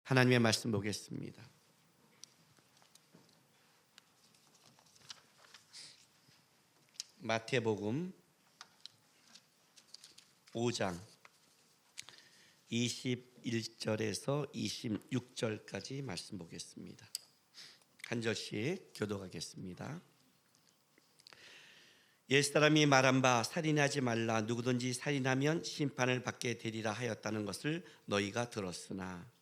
하나님의 말씀 보겠습니다. 마태복음 5장 21절에서 26절까지 말씀 보겠습니다. 한 절씩 교독하겠습니다. 옛사람이 말한 바 살인하지 말라, 누구든지 살인하면 심판을 받게 되리라 하였다는 것을 너희가 들었으나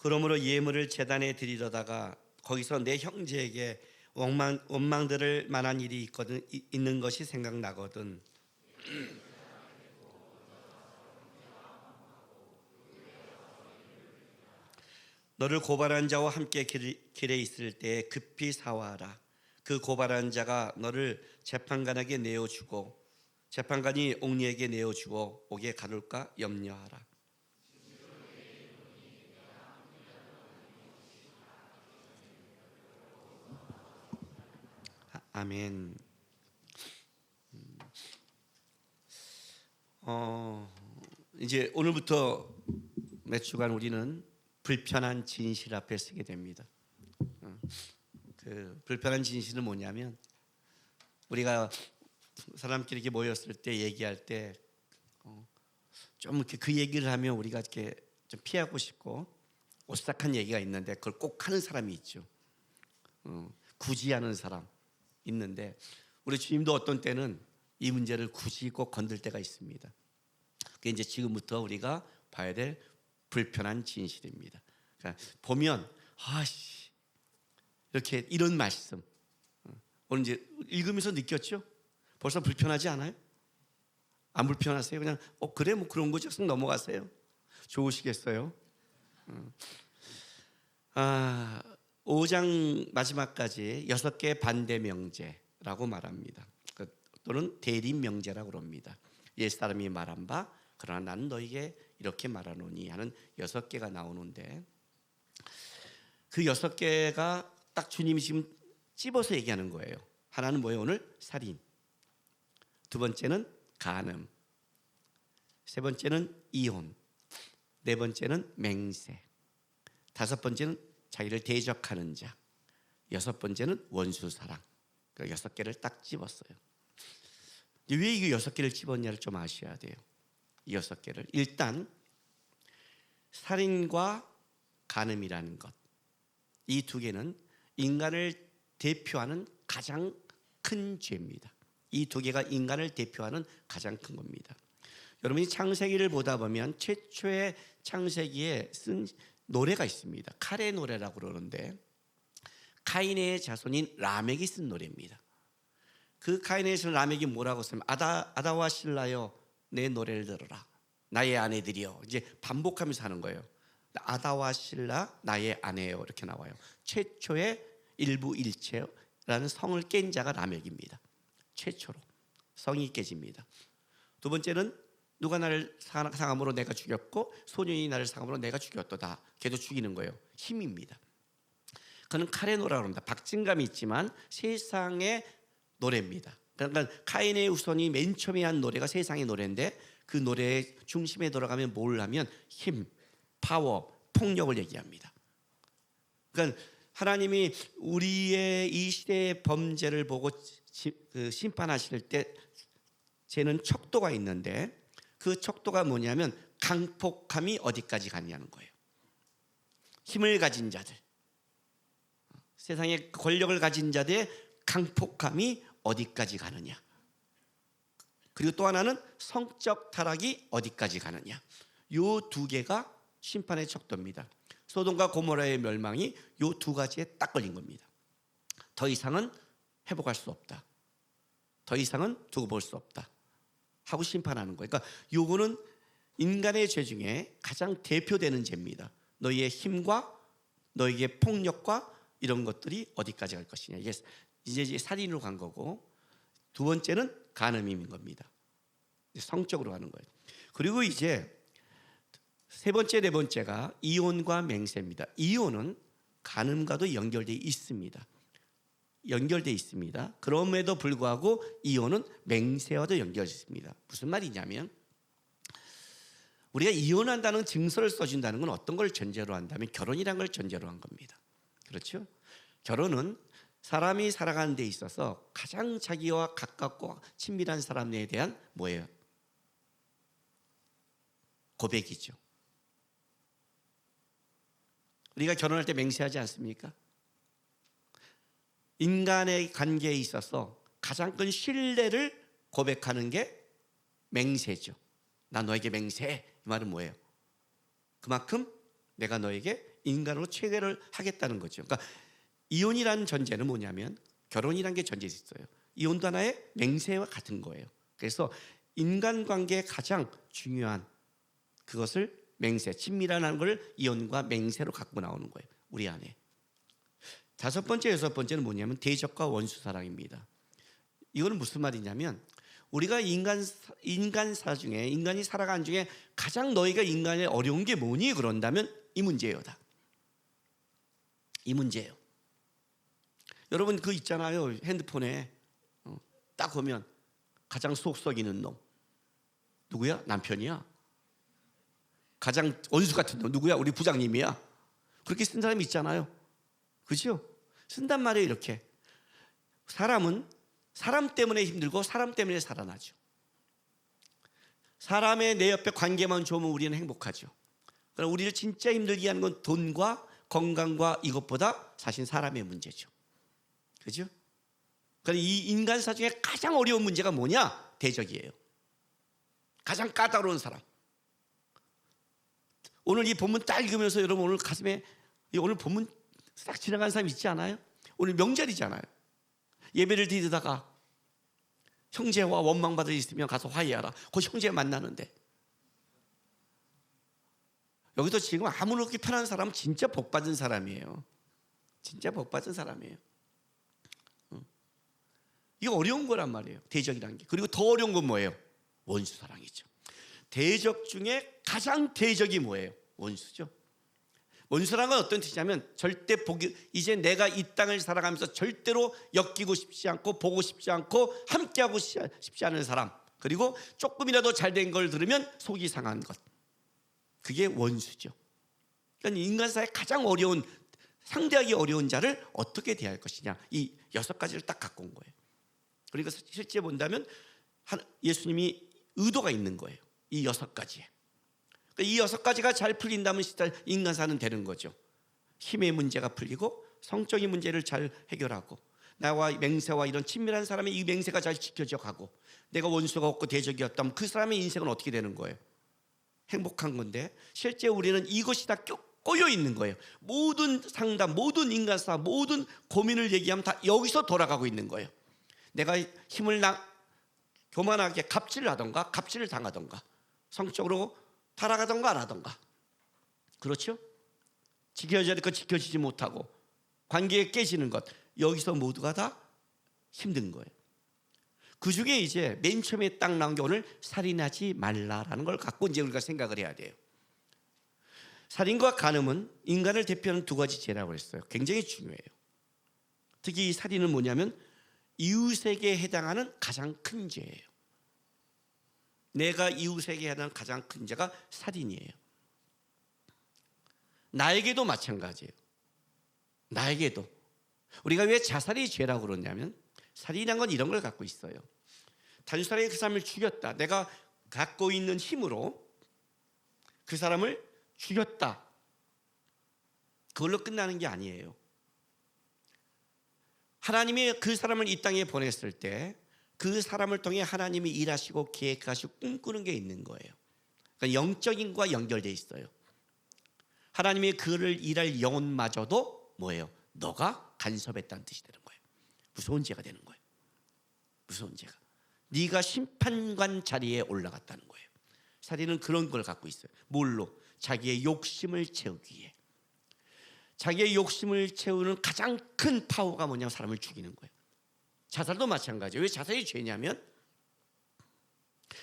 그러므로 예물을 제단에 드리려다가 거기서 내 형제에게 원망들을 만한 일이 있는 것이 생각나거든. 너를 고발한 자와 함께 길에 있을 때 급히 사와하라. 그 고발한 자가 너를 재판관에게 내어주고 재판관이 옥리에게 내어주어 옥에 가둘까 염려하라. 아멘. 이제 오늘부터 몇 주간 우리는 불편한 진실 앞에 서게 됩니다. 그 불편한 진실은 뭐냐면, 우리가 사람끼리 이렇게 모였을 때 얘기할 때 좀 이렇게 그 얘기를 하면 우리가 이렇게 좀 피하고 싶고 오싹한 얘기가 있는데 그걸 꼭 하는 사람이 있죠. 굳이 하는 사람 있는데, 우리 주님도 어떤 때는 이 문제를 굳이 꼭 건들 때가 있습니다. 그게 이제 지금부터 우리가 봐야 될 불편한 진실입니다. 그러니까 보면 이렇게 이런 말씀 오늘 이제 읽으면서 느꼈죠? 벌써 불편하지 않아요? 안 불편하세요? 그냥 그래 뭐 그런 거죠. 쓱 넘어가세요. 좋으시겠어요? 5장 마지막까지 6개 반대 명제라고 말합니다. 또는 대립 명제라고 그럽니다. 옛사람이 말한 바 그러나 나는 너에게 이렇게 말하노니 하는 6개가 나오는데, 그 6개가 딱 주님이 지금 찝어서 얘기하는 거예요. 하나는 뭐예요? 오늘 살인, 두 번째는 간음, 세 번째는 이혼, 네 번째는 맹세, 다섯 번째는 자기를 대적하는 자, 여섯 번째는 원수 사랑. 그 6개를 딱 집었어요. 왜 이 6개를 집었냐를 좀 아셔야 돼요. 이 6개를 일단 살인과 간음이라는 것, 이 두 개는 인간을 대표하는 가장 큰 죄입니다. 이 두 개가 인간을 대표하는 가장 큰 겁니다. 여러분이 창세기를 보다 보면 최초의 창세기에 쓴 노래가 있습니다. 칼의 노래라고 그러는데, 카인의 자손인 라멕이 쓴 노래입니다. 그 카인의 자손 라멕이 뭐라고 쓰면 아다와 실라여 내 노래를 들어라, 나의 아내들이여. 이제 반복하면서 하는 거예요. 아다와 실라 나의 아내요, 이렇게 나와요. 최초의 일부일체라는 성을 깬 자가 라멕입니다. 최초로 성이 깨집니다. 두 번째는 누가 나를 상함으로 내가 죽였고 소년이 나를 상함으로 내가 죽였도다. 걔도 죽이는 거예요. 힘입니다. 그는 칼의 노래라고 합니다. 박진감이 있지만 세상의 노래입니다. 그러니까 카인의 후손이 맨 처음에 한 노래가 세상의 노래인데, 그 노래의 중심에 들어가면 뭘 하면 힘, 파워, 폭력을 얘기합니다. 그러니까 하나님이 우리의 이 시대의 범죄를 보고 심판하실 때 쟤는 척도가 있는데, 그 척도가 뭐냐면 강폭함이 어디까지 가느냐는 거예요. 힘을 가진 자들, 세상에 권력을 가진 자들의 강폭함이 어디까지 가느냐, 그리고 또 하나는 성적 타락이 어디까지 가느냐. 요 두 개가 심판의 척도입니다. 소돔과 고모라의 멸망이 요 두 가지에 딱 걸린 겁니다. 더 이상은 회복할 수 없다, 더 이상은 두고 볼 수 없다 하고 심판하는 거예요. 그러니까 요거는 인간의 죄 중에 가장 대표되는 죄입니다. 너희의 힘과 너희의 폭력과 이런 것들이 어디까지 갈 것이냐. 이게 이제 살인으로 간 거고, 두 번째는 간음인 겁니다. 성적으로 가는 거예요. 그리고 이제 세 번째, 네 번째가 이혼과 맹세입니다. 이혼은 간음과도 연결되어 있습니다. 연결되어 있습니다. 그럼에도 불구하고 이혼은 맹세와도 연결되어 있습니다. 무슨 말이냐면 우리가 이혼한다는 증서를 써준다는 건 어떤 걸 전제로 한다면 결혼이라는 걸 전제로 한 겁니다. 그렇죠? 결혼은 사람이 살아가는 데 있어서 가장 자기와 가깝고 친밀한 사람에 대한 뭐예요? 고백이죠. 우리가 결혼할 때 맹세하지 않습니까? 인간의 관계에 있어서 가장 큰 신뢰를 고백하는 게 맹세죠. 나 너에게 맹세해. 이 말은 뭐예요? 그만큼 내가 너에게 인간으로 체계를 하겠다는 거죠. 그러니까 이혼이라는 전제는 뭐냐면 결혼이라는 게 전제에 있어요. 이혼도 하나의 맹세와 같은 거예요. 인간관계의 가장 중요한 그것을 맹세, 친밀한 걸 이혼과 맹세로 갖고 나오는 거예요. 우리 안에. 다섯 번째, 여섯 번째는 뭐냐면 대적과 원수 사랑입니다. 이거는 무슨 말이냐면 우리가 인간사 중에 인간이 살아가는 중에 가장 너희가 인간에 어려운 게 뭐니? 그런다면 이 문제예요. 다. 이 문제예요. 여러분 그거 있잖아요. 핸드폰에 딱 보면 가장 속 썩이는 놈 누구야? 남편이야. 가장 원수 같은 놈 누구야? 우리 부장님이야. 그렇게 쓴 사람이 있잖아요. 그렇죠? 쓴단 말이에요. 이렇게 사람은 사람 때문에 힘들고 사람 때문에 살아나죠. 사람의 내 옆에 관계만 좋으면 우리는 행복하죠. 그러나 우리를 진짜 힘들게 하는 건 돈과 건강과 이것보다 사실 사람의 문제죠. 그죠? 그러니까 이 인간사 중에 가장 어려운 문제가 뭐냐? 대적이에요. 가장 까다로운 사람. 오늘 이 본문 딱 읽으면서 여러분 오늘 가슴에 오늘 본문 싹 지나간 사람 있지 않아요? 오늘 명절이잖아요. 예배를 드리다가 형제와 원망받을 있으면 가서 화해하라. 그 형제 만나는데 여기서 지금 아무렇게 편한 사람은 진짜 복받은 사람이에요. 진짜 복받은 사람이에요. 이거 어려운 거란 말이에요. 대적이라는 게. 그리고 더 어려운 건 뭐예요? 원수 사랑이죠. 대적 중에 가장 대적이 뭐예요? 원수죠. 원수라는 건 어떤 뜻이냐면 절대 이제 내가 이 땅을 살아가면서 절대로 엮이고 싶지 않고 보고 싶지 않고 함께하고 싶지 않은 사람, 그리고 조금이라도 잘된 걸 들으면 속이 상한 것, 그게 원수죠. 그러니까 인간사의 가장 어려운, 상대하기 어려운 자를 어떻게 대할 것이냐, 이 6가지를 딱 갖고 온 거예요. 그러니까 실제 본다면 예수님이 의도가 있는 거예요. 이 6가지에. 이 6가지가 잘 풀린다면 인간사는 되는 거죠. 힘의 문제가 풀리고 성적인 문제를 잘 해결하고 나와 맹세와 이런 친밀한 사람의 이 맹세가 잘 지켜져 가고 내가 원수가 없고 대적이었다면 그 사람의 인생은 어떻게 되는 거예요? 행복한 건데 실제 우리는 이것이 다 꼬여 있는 거예요. 모든 상담, 모든 인간사, 모든 고민을 얘기하면 다 여기서 돌아가고 있는 거예요. 내가 힘을 교만하게 갑질을 하던가 갑질을 당하던가 성적으로 타락하던가 안 하던가, 그렇죠? 지켜져야 될 것 지켜지지 못하고 관계에 깨지는 것, 여기서 모두가 다 힘든 거예요. 그 중에 이제 맨 처음에 딱 나온 게 오늘 살인하지 말라라는 걸 갖고 이제 우리가 생각을 해야 돼요. 살인과 간음은 인간을 대표하는 2가지 죄라고 했어요. 굉장히 중요해요. 특히 이 살인은 뭐냐면 이웃에게 해당하는 가장 큰 죄예요. 내가 이웃에게 해당하는 가장 큰 죄가 살인이에요. 나에게도 마찬가지예요. 나에게도. 우리가 왜 자살이 죄라고 그러냐면 살인이란 건 이런 걸 갖고 있어요. 단순하게 그 사람을 죽였다, 내가 갖고 있는 힘으로 그 사람을 죽였다, 그걸로 끝나는 게 아니에요. 하나님이 그 사람을 이 땅에 보냈을 때 그 사람을 통해 하나님이 일하시고 계획하시고 꿈꾸는 게 있는 거예요. 그러니까 영적인과 연결되어 있어요. 하나님이 그를 일할 영혼마저도 뭐예요? 너가 간섭했다는 뜻이 되는 거예요. 무서운 죄가 되는 거예요. 무서운 죄가. 네가 심판관 자리에 올라갔다는 거예요. 살인은 그런 걸 갖고 있어요. 뭘로? 자기의 욕심을 채우기 위해. 자기의 욕심을 채우는 가장 큰 파워가 뭐냐면 사람을 죽이는 거예요. 자살도 마찬가지예요. 왜 자살이 죄냐면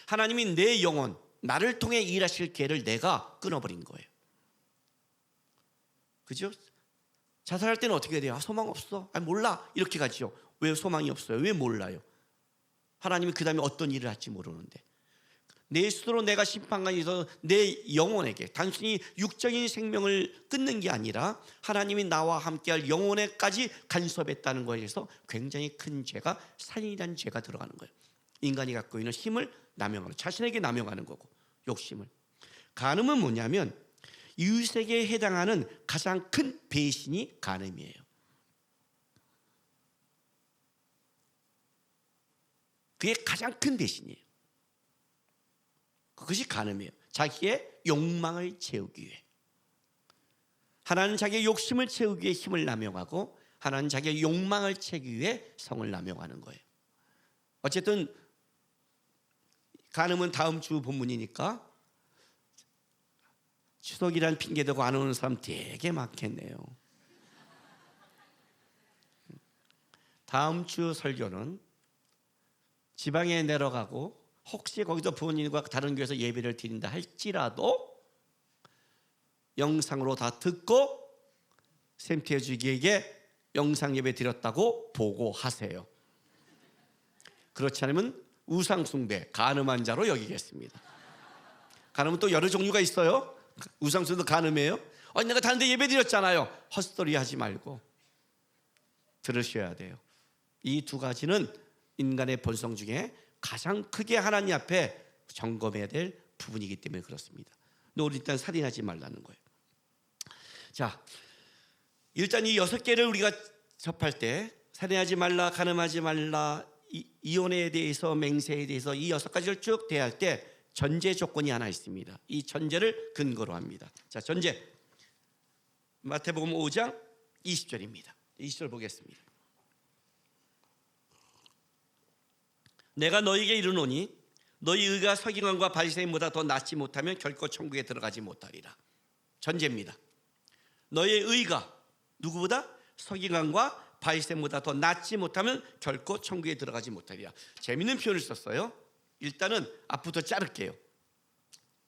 하나님이 내 영혼, 나를 통해 일하실 기회를 내가 끊어버린 거예요. 그죠? 자살할 때는 어떻게 돼요? 소망 없어. 몰라. 이렇게 가죠. 왜 소망이 없어요? 왜 몰라요? 하나님이 그 다음에 어떤 일을 할지 모르는데, 내 스스로 내가 심판관에서 내 영혼에게 단순히 육적인 생명을 끊는 게 아니라 하나님이 나와 함께할 영혼에까지 간섭했다는 것에 대해서 굉장히 큰 죄가, 살인이라는 죄가 들어가는 거예요. 인간이 갖고 있는 힘을 남용하는, 자신에게 남용하는 거고, 욕심을. 간음은 뭐냐면 이웃에게 해당하는 가장 큰 배신이 간음이에요. 그게 가장 큰 배신이에요. 그것이 간음이에요. 자기의 욕망을 채우기 위해. 하나는 자기의 욕심을 채우기 위해 힘을 남용하고, 하나는 자기의 욕망을 채우기 위해 성을 남용하는 거예요. 어쨌든 간음은 다음 주 본문이니까 추석이란 핑계 대고 안 오는 사람 되게 많겠네요. 다음 주 설교는 지방에 내려가고 혹시 거기서 부모님과 다른 교회에서 예배를 드린다 할지라도 영상으로 다 듣고 샘태어 주기에게 영상 예배 드렸다고 보고하세요. 그렇지 않으면 우상숭배, 간음한 자로 여기겠습니다. 간음은 또 여러 종류가 있어요. 우상숭배도 간음이에요. 내가 다른 데 예배 드렸잖아요. 헛소리 하지 말고 들으셔야 돼요. 이 두 가지는 인간의 본성 중에 가장 크게 하나님 앞에 점검해야 될 부분이기 때문에 그렇습니다. 근데 우리 일단 살인하지 말라는 거예요. 자, 일단 이 6개를 우리가 접할 때 살인하지 말라, 간음하지 말라, 이혼에 대해서, 맹세에 대해서 이 6가지를 쭉 대할 때 전제 조건이 하나 있습니다. 이 전제를 근거로 합니다. 자, 전제 마태복음 5장 20절입니다. 20절 보겠습니다. 내가 너희에게 이르노니 너희 의가 서기관과 바리새인보다 더 낫지 못하면 결코 천국에 들어가지 못하리라. 전제입니다. 너희의 의가 누구보다? 서기관과 바리새인보다 더 낫지 못하면 결코 천국에 들어가지 못하리라. 재밌는 표현을 썼어요. 일단은 앞부터 자를게요.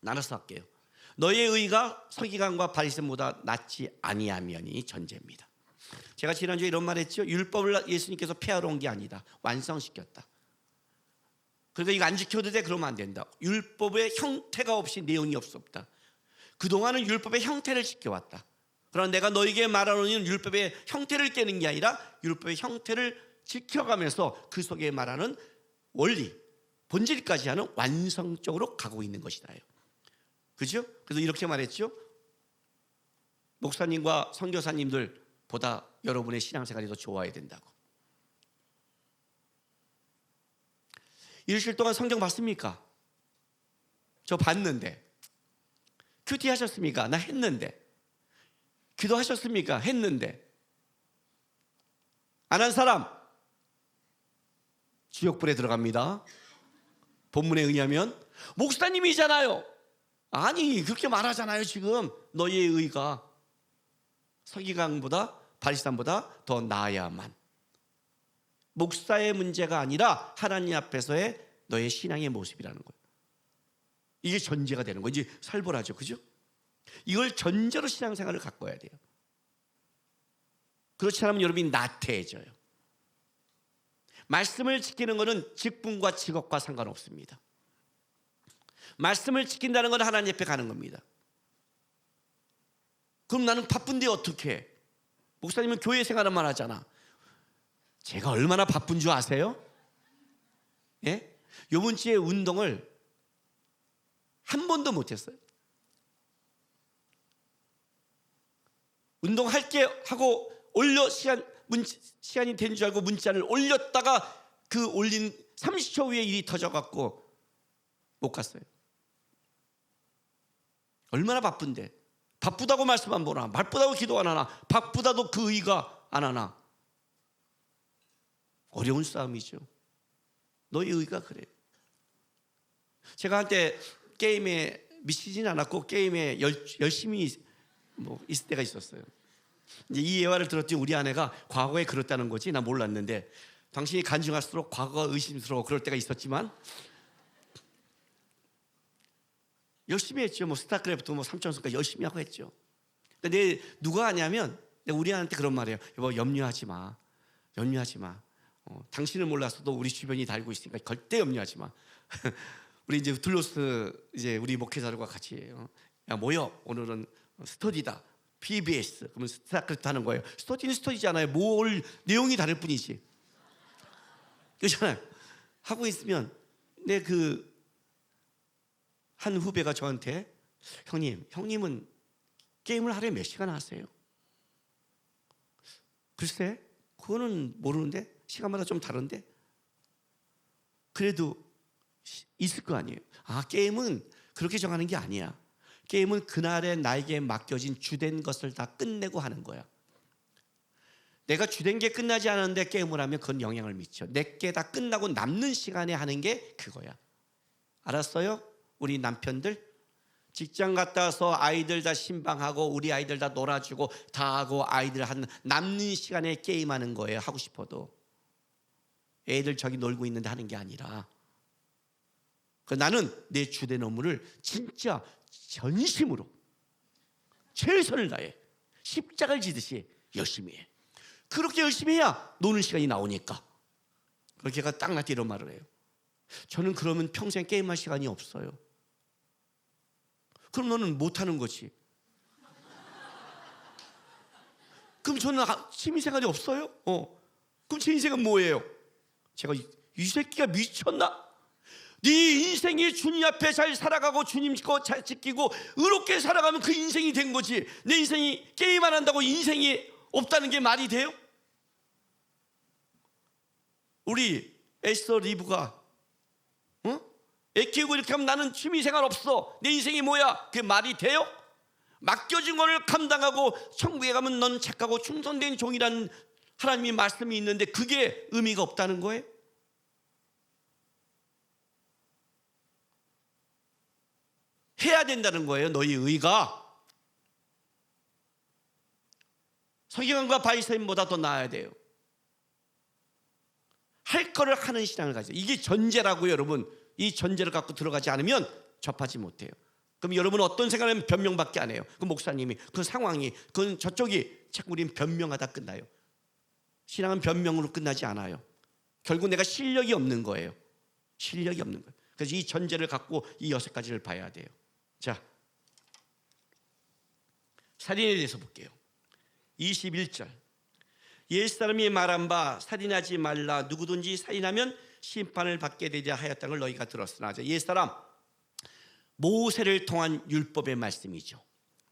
나눠서 할게요. 너희의 의가 서기관과 바리새인보다 낫지 아니하면이 전제입니다. 제가 지난주에 이런 말 했죠. 율법을 예수님께서 폐하러 온 게 아니다. 완성시켰다. 그러니까 이거 안 지켜도 돼? 그러면 안 된다. 율법의 형태가 없이 내용이 없었다. 그동안은 율법의 형태를 지켜왔다. 그러나 내가 너에게 말하노니 율법의 형태를 깨는 게 아니라 율법의 형태를 지켜가면서 그 속에 말하는 원리, 본질까지 하는 완성적으로 가고 있는 것이다. 그죠? 그래서 이렇게 말했죠. 목사님과 선교사님들보다 여러분의 신앙생활이 더 좋아야 된다고. 일주일 동안 성경 봤습니까? 저 봤는데. 큐티 하셨습니까? 나 했는데. 기도하셨습니까? 했는데. 안 한 사람 지옥불에 들어갑니다. 본문에 의하면 목사님이잖아요. 아니 그렇게 말하잖아요. 지금 너희의 의가 서기관보다 바리새인보다 더 나아야만. 목사의 문제가 아니라 하나님 앞에서의 너의 신앙의 모습이라는 거예요. 이게 전제가 되는 거예요. 이제 살벌하죠. 그죠? 이걸 전제로 신앙생활을 가꿔야 돼요. 그렇지 않으면 여러분이 나태해져요. 말씀을 지키는 것은 직분과 직업과 상관없습니다. 말씀을 지킨다는 건 하나님 앞에 가는 겁니다. 그럼 나는 바쁜데 어떻게 해? 목사님은 교회 생활만 하잖아. 제가 얼마나 바쁜 줄 아세요? 예? 이번 주에 운동을 한 번도 못했어요. 운동할게 하고 올려 시간이 된 줄 알고 문자를 올렸다가 그 올린 30초 후에 일이 터져갖고 못 갔어요. 얼마나 바쁜데. 바쁘다고 말씀 안 보나, 바쁘다고 기도 안 하나, 바쁘다도 그 의가 안 하나. 어려운 싸움이죠. 너의 의가 그래요. 제가 한때 게임에 미치진 않았고 게임에 열심히 있을 때가 있었어요. 이제 이 예화를 들었더니 우리 아내가 과거에 그렇다는 거지 나 몰랐는데, 당신이 간증할수록 과거가 의심스러워 그럴 때가 있었지만 열심히 했죠. 스타크래프트 3,000승까지 열심히 하고 했죠. 근데 누가 하냐면 근데 우리 아한테 그런 말이에요. 여보, 염려하지 마. 염려하지 마. 당신은 몰랐어도 우리 주변이 다 알고 있으니까 절대 염려하지 마. 우리 이제 둘로스 이제 우리 목회자들과 같이 야 모여, 오늘은 스터디다. PBS. 그러면 스타크래프트 하는 거예요. 스터디는 스터디잖아요. 뭘 내용이 다를 뿐이지. 그렇잖아요. 하고 있으면 내 그 한 후배가 저한테 형님은 게임을 하루에 몇 시간 하세요? 글쎄, 그거는 모르는데 시간마다 좀 다른데 그래도 있을 거 아니에요. 아, 게임은 그렇게 정하는 게 아니야. 게임은 그날에 나에게 맡겨진 주된 것을 다 끝내고 하는 거야. 내가 주된 게 끝나지 않았는데 게임을 하면 그건 영향을 미쳐. 내게 다 끝나고 남는 시간에 하는 게 그거야. 알았어요? 우리 남편들 직장 갔다 와서 아이들 다 신방하고 우리 아이들 다 놀아주고 다 하고 아이들 한 남는 시간에 게임하는 거예요. 하고 싶어도 애들 저기 놀고 있는데 하는 게 아니라 나는 내 주된 업무를 진짜 전심으로 최선을 다해 십자가를 지듯이 열심히 해. 그렇게 열심히 해야 노는 시간이 나오니까. 그렇게 걔가 딱 나한테 이런 말을 해요. 저는 그러면 평생 게임할 시간이 없어요. 그럼 너는 못하는 거지. 그럼 저는 취미생활이 없어요? 그럼 제 인생은 뭐예요? 제가 이 새끼가 미쳤나? 네 인생이 주님 앞에 잘 살아가고 주님 거 잘 지키고 의롭게 살아가면 그 인생이 된 거지. 내 인생이 게임 안 한다고 인생이 없다는 게 말이 돼요? 우리 에스더 리브가 애 키우고 이렇게 하면 나는 취미생활 없어, 내 인생이 뭐야? 그게 말이 돼요? 맡겨진 것을 감당하고 천국에 가면 넌 착하고 충성된 종이라는 하나님의 말씀이 있는데 그게 의미가 없다는 거예요? 해야 된다는 거예요. 너희 의가 서기관과 바리새인보다 더 나아야 돼요. 할 거를 하는 신앙을 가져요. 이게 전제라고요, 여러분. 이 전제를 갖고 들어가지 않으면 접하지 못해요. 그럼 여러분 어떤 생각하면 변명밖에 안 해요. 그 목사님이 그 상황이 그건 저쪽이 자꾸 우리는 변명하다 끝나요. 신앙은 변명으로 끝나지 않아요. 결국 내가 실력이 없는 거예요. 실력이 없는 거예요. 그래서 이 전제를 갖고 이 6가지를 봐야 돼요. 자, 살인에 대해서 볼게요. 21절. 옛사람이 말한 바 살인하지 말라, 누구든지 살인하면 심판을 받게 되자 하였다는 걸 너희가 들었으나. 옛사람, 모세를 통한 율법의 말씀이죠.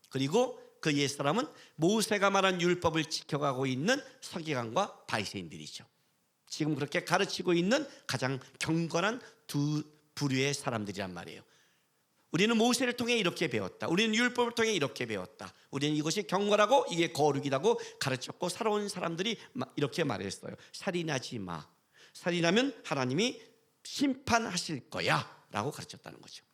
그리고 그 옛사람은 모세가 말한 율법을 지켜가고 있는 서기관과 바리새인들이죠. 지금 그렇게 가르치고 있는 가장 경건한 두 부류의 사람들이란 말이에요. 우리는 모세를 통해 이렇게 배웠다. 우리는 율법을 통해 이렇게 배웠다. 우리는 이것이 경건하고 이게 거룩이라고 가르쳤고 살아온 사람들이 이렇게 말했어요. 살인하지 마. 살인하면 하나님이 심판하실 거야 라고 가르쳤다는 거죠.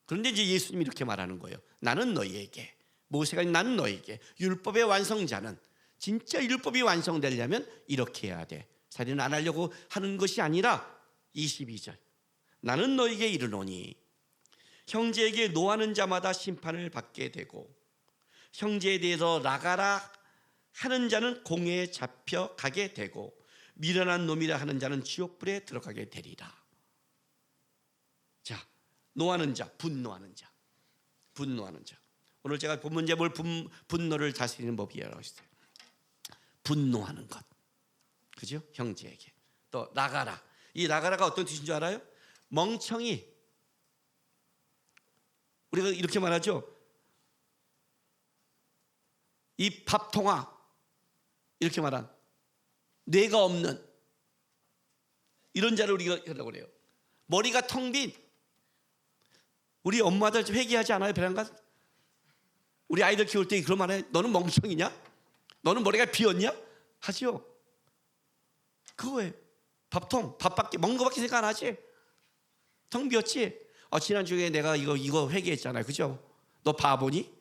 그런데 이제 예수님이 이렇게 말하는 거예요. 나는 너희에게, 모세가 나는 너희에게, 율법의 완성자는 진짜 율법이 완성되려면 이렇게 해야 돼. 살인 안 하려고 하는 것이 아니라 22절. 나는 너희에게 이르노니 형제에게 노하는 자마다 심판을 받게 되고 형제에 대해서 나가라 하는 자는 공회에 잡혀가게 되고 미련한 놈이라 하는 자는 지옥불에 들어가게 되리라. 자, 노하는 자, 분노하는 자, 분노하는 자. 오늘 제가 본문 제목을 분노를 다스리는 법이라고 했어요. 분노하는 것, 그죠? 형제에게. 또 나가라. 이 나가라가 어떤 뜻인 줄 알아요? 멍청이. 우리가 이렇게 말하죠. 이 밥통아, 이렇게 말한 뇌가 없는 이런 자를 우리가 하라고 그래요. 머리가 텅 빈. 우리 엄마들 좀 회개하지 않아요? 베란가? 우리 아이들 키울 때 그런 말 해. 너는 멍청이냐? 너는 머리가 비었냐? 하죠. 그거예요. 밥통, 밥밖에 먹는 거밖에 생각 안 하지. 텅 비었지. 지난주에 내가 이거 회개했잖아요. 그죠? 너 바보니?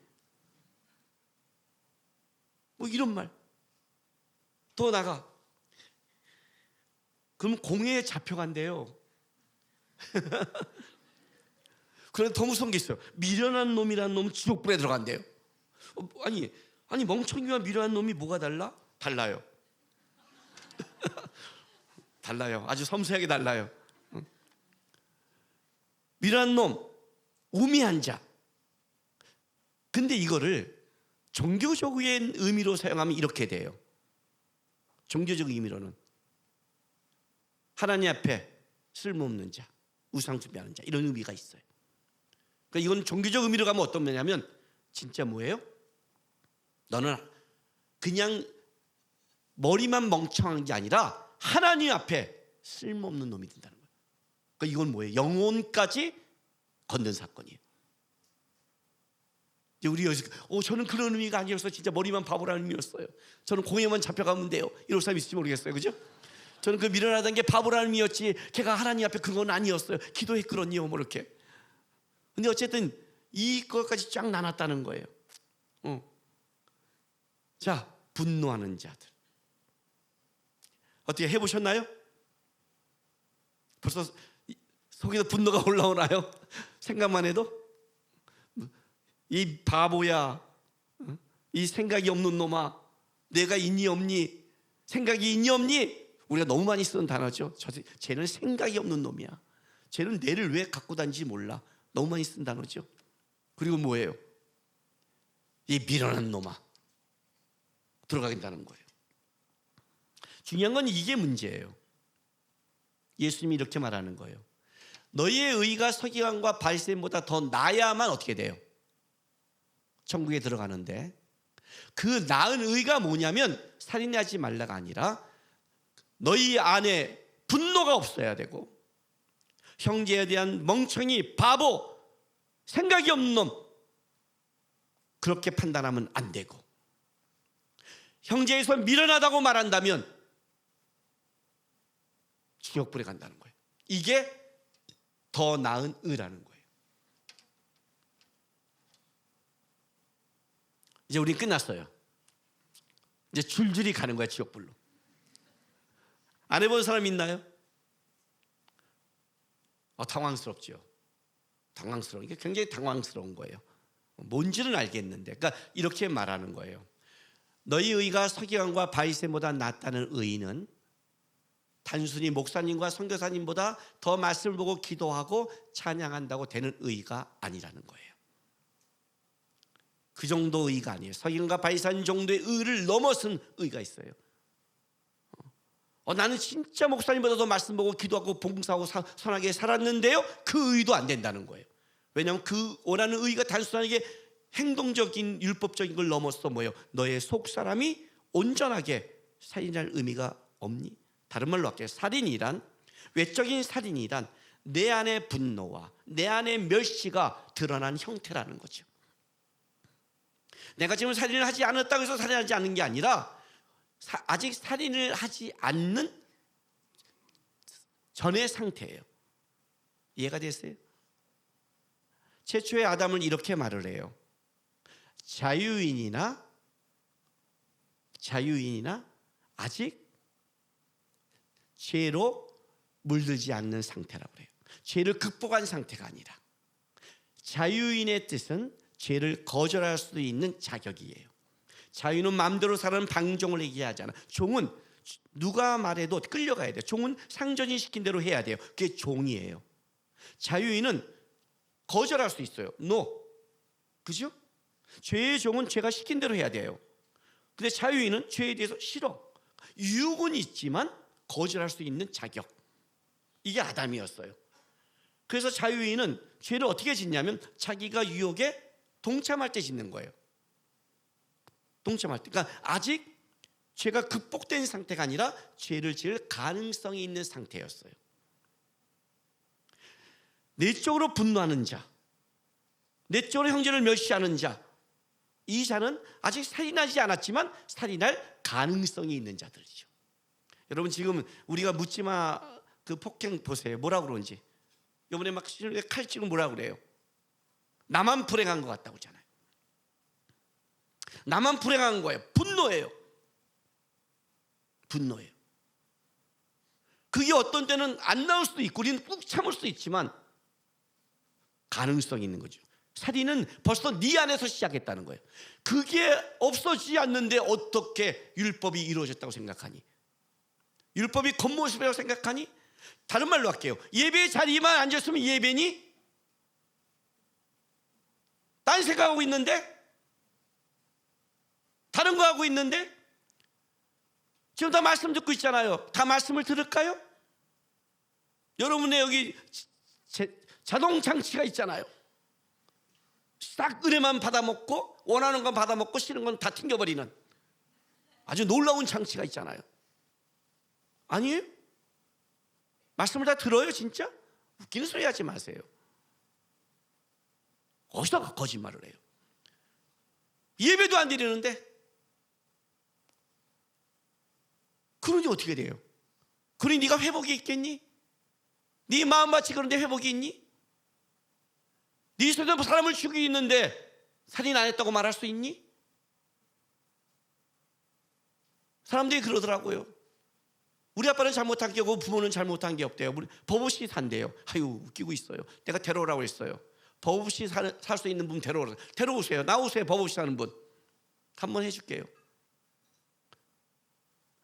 뭐 이런 말. 또 나가. 그럼 공회에 잡혀간대요. 그런데 더 무서운 게 있어요. 미련한 놈이라는 놈은 지옥불에 들어간대요. 아니, 아니 멍청이와 미련한 놈이 뭐가 달라? 달라요. 달라요. 아주 섬세하게 달라요. 미련한 놈, 우매한 자. 근데 이거를 종교적인 의미로 사용하면 이렇게 돼요. 종교적 의미로는 하나님 앞에 쓸모없는 자, 우상 숭배하는 자, 이런 의미가 있어요. 그러니까 이건 종교적 의미로 가면 어떤 거냐면 진짜 뭐예요? 너는 그냥 머리만 멍청한 게 아니라 하나님 앞에 쓸모없는 놈이 된다는 거예요. 그러니까 이건 뭐예요? 영혼까지 건든 사건이에요. 이제 우리 여기서 저는 그런 의미가 아니었어요. 진짜 머리만 바보라는 의미였어요. 저는 공예만 잡혀가면 돼요. 이런 사람이 있을지 모르겠어요. 그죠? 저는 그 미련하다는 게 바보라는 의미였지 걔가 하나님 앞에 그건 아니었어요. 기도했거든요. 뭐 이렇게. 근데 어쨌든 이것까지 쫙 나눴다는 거예요. 자, 분노하는 자들. 어떻게 해보셨나요? 벌써 속에서 분노가 올라오나요? 생각만 해도? 이 바보야, 이 생각이 없는 놈아, 내가 있니 없니? 생각이 있니 없니? 우리가 너무 많이 쓰는 단어죠. 쟤는 생각이 없는 놈이야. 쟤는 뇌를 왜 갖고 다니는지 몰라. 너무 많이 쓴 단어죠. 그리고 뭐예요? 이 미련한 놈아 들어가겠다는 거예요. 중요한 건 이게 문제예요. 예수님이 이렇게 말하는 거예요. 너희의 의가 서기관과 바리새인보다 더 나야만 어떻게 돼요? 천국에 들어가는데, 그 나은 의가 뭐냐면 살인하지 말라가 아니라 너희 안에 분노가 없어야 되고, 형제에 대한 멍청이, 바보, 생각이 없는 놈, 그렇게 판단하면 안 되고, 형제에서 미련하다고 말한다면 지옥불에 간다는 거예요. 이게 더 나은 의라는 거예요. 이제 우린 끝났어요. 이제 줄줄이 가는 거야, 지옥불로. 안 해본 사람 있나요? 당황스럽죠. 당황스러운 게 굉장히 당황스러운 거예요. 뭔지는 알겠는데, 그러니까 이렇게 말하는 거예요. 너희 의가 서기관과 바리새인보다 낫다는 의는 단순히 목사님과 선교사님보다 더 말씀을 보고 기도하고 찬양한다고 되는 의가 아니라는 거예요. 그 정도 의가 아니에요. 서기관과 바리새인 정도의 의를 넘어선 의가 있어요. 나는 진짜 목사님보다 더 말씀 보고 기도하고 봉사하고 선하게 살았는데요, 그 의도 안 된다는 거예요. 왜냐하면 그 원하는 의가 단순하게 행동적인 율법적인 걸 넘어서 뭐예요? 너의 속사람이 온전하게 살인할 의미가 없니? 다른 말로 할게요. 살인이란, 외적인 살인이란 내 안의 분노와 내 안의 멸시가 드러난 형태라는 거죠. 내가 지금 살인을 하지 않았다고 해서 살인하지 않는 게 아니라 아직 살인을 하지 않는 전의 상태예요. 이해가 됐어요? 최초의 아담은 이렇게 말을 해요. 자유인이나 아직 죄로 물들지 않는 상태라고 그래요. 죄를 극복한 상태가 아니라. 자유인의 뜻은 죄를 거절할 수 있는 자격이에요. 자유는 마음대로 사는 방종을 얘기하잖아. 종은 누가 말해도 끌려가야 돼요. 종은 상전이 시킨 대로 해야 돼요. 그게 종이에요. 자유인은 거절할 수 있어요. No. 그죠? 죄의 종은 죄가 시킨 대로 해야 돼요. 근데 자유인은 죄에 대해서 싫어. 유혹은 있지만 거절할 수 있는 자격. 이게 아담이었어요. 그래서 자유인은 죄를 어떻게 짓냐면 자기가 유혹에 동참할 때 짓는 거예요. 동참할 때. 그러니까 아직 죄가 극복된 상태가 아니라 죄를 지을 가능성이 있는 상태였어요. 내적으로 분노하는 자, 내적으로 형제를 멸시하는 자, 이 자는 아직 살인하지 않았지만 살인할 가능성이 있는 자들이죠. 여러분 지금 우리가 묻지마 그 폭행 보세요. 뭐라고 그러는지. 이번에 막 칼 찌고 뭐라고 그래요. 나만 불행한 것 같다고 하잖아요. 나만 불행한 거예요. 분노예요. 분노예요. 그게 어떤 때는 안 나올 수도 있고 우리는 꾹 참을 수도 있지만 가능성이 있는 거죠. 살인은 벌써 네 안에서 시작했다는 거예요. 그게 없어지지 않는데 어떻게 율법이 이루어졌다고 생각하니? 율법이 겉모습이라고 생각하니? 다른 말로 할게요. 예배 자리만 앉았으면 예배니? 딴 생각하고 있는데? 다른 거 하고 있는데? 지금 다 말씀 듣고 있잖아요. 다 말씀을 들을까요? 여러분의 여기 자동 장치가 있잖아요. 싹 은혜만 받아먹고 원하는 건 받아먹고 싫은 건 다 튕겨버리는 아주 놀라운 장치가 있잖아요. 아니에요? 말씀을 다 들어요 진짜? 웃기는 소리 하지 마세요. 어디다가 거짓말을 해요? 예배도 안 드리는데? 그러니 어떻게 돼요? 그러니 네가 회복이 있겠니? 네 마음밭이 그런데 회복이 있니? 네 손에 사람을 죽이고 있는데 살인 안 했다고 말할 수 있니? 사람들이 그러더라고요. 우리 아빠는 잘못한 게 없고 부모는 잘못한 게 없대요. 법 없이 산대요. 아유 웃기고 있어요. 내가 데려오라고 했어요. 법 없이 살 수 있는 분 데려오세요. 나오세요. 법 없이 사는 분. 한번 해줄게요.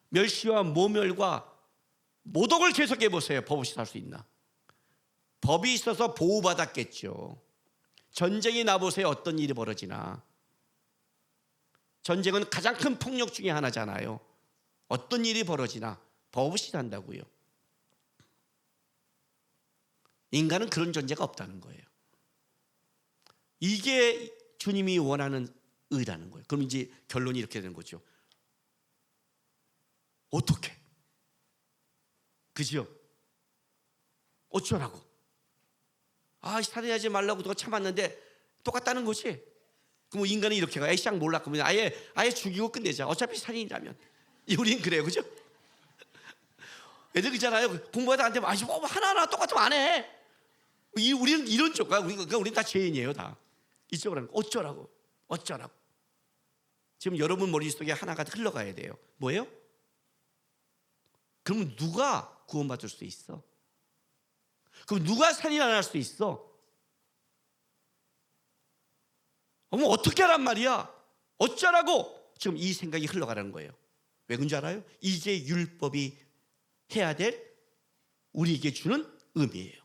멸시와 모멸과 모독을 계속해 보세요. 법 없이 살 수 있나? 법이 있어서 보호받았겠죠. 전쟁이 나보세요. 어떤 일이 벌어지나. 전쟁은 가장 큰 폭력 중에 하나잖아요. 어떤 일이 벌어지나 법 없이 산다고요. 인간은 그런 존재가 없다는 거예요. 이게 주님이 원하는 의라는 거예요. 그럼 이제 결론이 이렇게 되는 거죠. 어떻게? 그죠? 어쩌라고? 살인하지 말라고 누가 참았는데 똑같다는 거지. 그럼 인간이 이렇게 가. 에이쌍 몰라. 그러면 아예 죽이고 끝내자. 어차피 살인이라면. 우린 그래요, 그죠? 애들 그잖아요. 공부하다 안 되면 뭐 하나하나 똑같으면 안 해. 우리는 이런 쪽. 그러니까 우리는 다 죄인이에요, 다. 이쪽으로 하는 거. 어쩌라고. 지금 여러분 머릿속에 하나가 흘러가야 돼요. 뭐예요? 그럼 누가 구원받을 수 있어? 그럼 누가 살인 안 할 수 있어? 그럼 어떻게 하란 말이야? 어쩌라고? 지금 이 생각이 흘러가라는 거예요. 왜 그런 줄 알아요? 이게 율법이 해야 될 우리에게 주는 의미예요.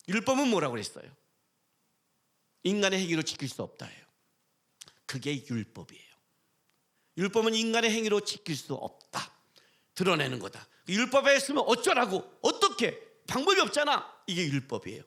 율법은 뭐라고 그랬어요? 인간의 행위로 지킬 수 없다예요. 그게 율법이에요. 율법은 인간의 행위로 지킬 수 없다. 드러내는 거다. 율법에 했으면 어쩌라고? 어떻게? 방법이 없잖아. 이게 율법이에요.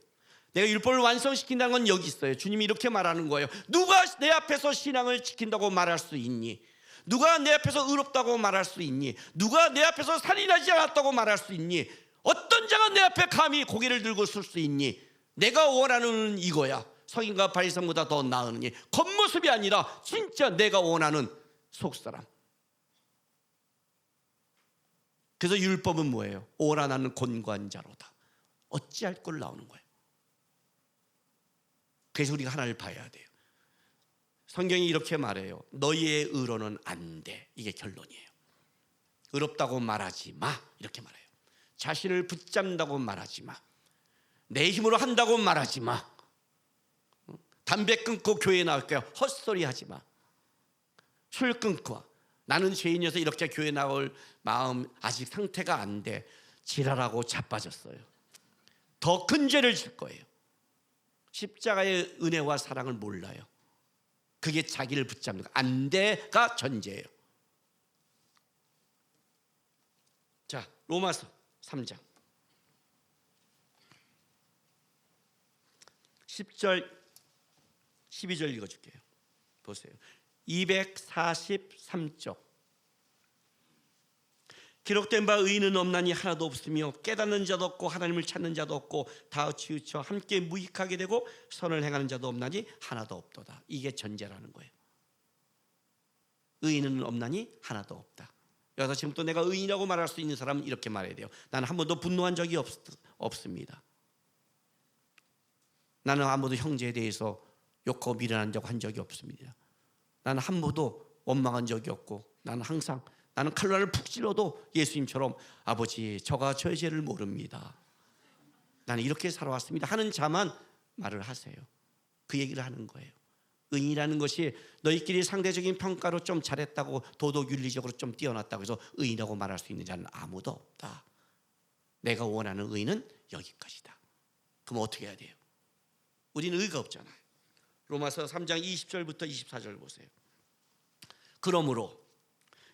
내가 율법을 완성시킨다는 건 여기 있어요. 주님이 이렇게 말하는 거예요. 누가 내 앞에서 신앙을 지킨다고 말할 수 있니? 누가 내 앞에서 의롭다고 말할 수 있니? 누가 내 앞에서 살인하지 않았다고 말할 수 있니? 어떤 자가 내 앞에 감히 고개를 들고 설 수 있니? 내가 원하는 이거야. 성인과 바리새인보다 더 나으니. 겉모습이 아니라 진짜 내가 원하는 속사람. 그래서 율법은 뭐예요? 오라 나는 곤고한 자로다. 어찌할 걸 나오는 거예요. 그래서 우리가 하나를 봐야 돼요. 성경이 이렇게 말해요. 너희의 의로는 안 돼. 이게 결론이에요. 의롭다고 말하지 마. 이렇게 말해요. 자신을 붙잡는다고 말하지 마. 내 힘으로 한다고 말하지 마. 담배 끊고 교회 나올게요. 헛소리 하지 마. 술 끊고 나는 죄인이어서 이렇게 교회 나올 마음 아직 상태가 안 돼. 지랄하고 자빠졌어요. 더 큰 죄를 질 거예요. 십자가의 은혜와 사랑을 몰라요. 그게 자기를 붙잡는 거. 안 돼가 전제예요. 자, 로마서 3장 10절 12절 읽어줄게요. 보세요. 243쪽 기록된 바 의인은 없나니 하나도 없으며 깨닫는 자도 없고 하나님을 찾는 자도 없고 다 치우쳐 함께 무익하게 되고 선을 행하는 자도 없나니 하나도 없도다. 이게 전제라는 거예요. 의인은 없나니 하나도 없다. 여기서 지금 또 내가 의인이라고 말할 수 있는 사람은 이렇게 말해야 돼요. 나는 한 번도 분노한 적이 없습니다. 나는 아무도 형제에 대해서 욕하고 미련한 적 한 적이 없습니다. 나는 한 번도 원망한 적이 없고 나는 항상 나는 칼날을 푹 찔러도 예수님처럼 아버지 저가 저의 죄를 모릅니다. 나는 이렇게 살아왔습니다 하는 자만 말을 하세요. 그 얘기를 하는 거예요. 의인이라는 것이 너희끼리 상대적인 평가로 좀 잘했다고 도덕 윤리적으로 좀 뛰어났다고 해서 의인이라고 말할 수 있는 자는 아무도 없다. 내가 원하는 의인은 여기까지다. 그럼 어떻게 해야 돼요? 우리는 의가 없잖아요. 로마서 3장 20절부터 24절 보세요. 그러므로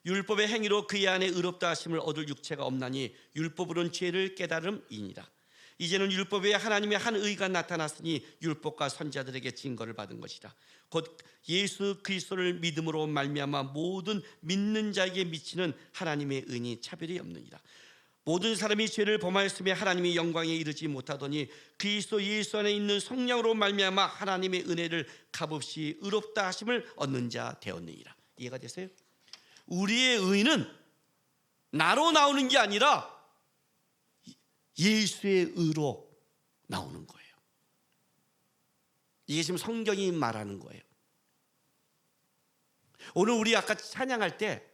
율법의 행위로 그의 안에 의롭다 하심을 얻을 육체가 없나니 율법으로는 죄를 깨달음이니라. 이제는 율법 외에 하나님의 한 의가 나타났으니 율법과 선지자들에게 증거를 받은 것이라. 곧 예수 그리스도를 믿음으로 말미암아 모든 믿는 자에게 미치는 하나님의 은이 차별이 없느니라. 모든 사람이 죄를 범하였으며 하나님의 영광에 이르지 못하더니 그리스도 예수 안에 있는 성령으로 말미암아 하나님의 은혜를 값없이 의롭다 하심을 얻는 자 되었느니라. 이해가 되세요? 우리의 의는 나로 나오는 게 아니라 예수의 의로 나오는 거예요. 이게 지금 성경이 말하는 거예요. 오늘 우리 아까 찬양할 때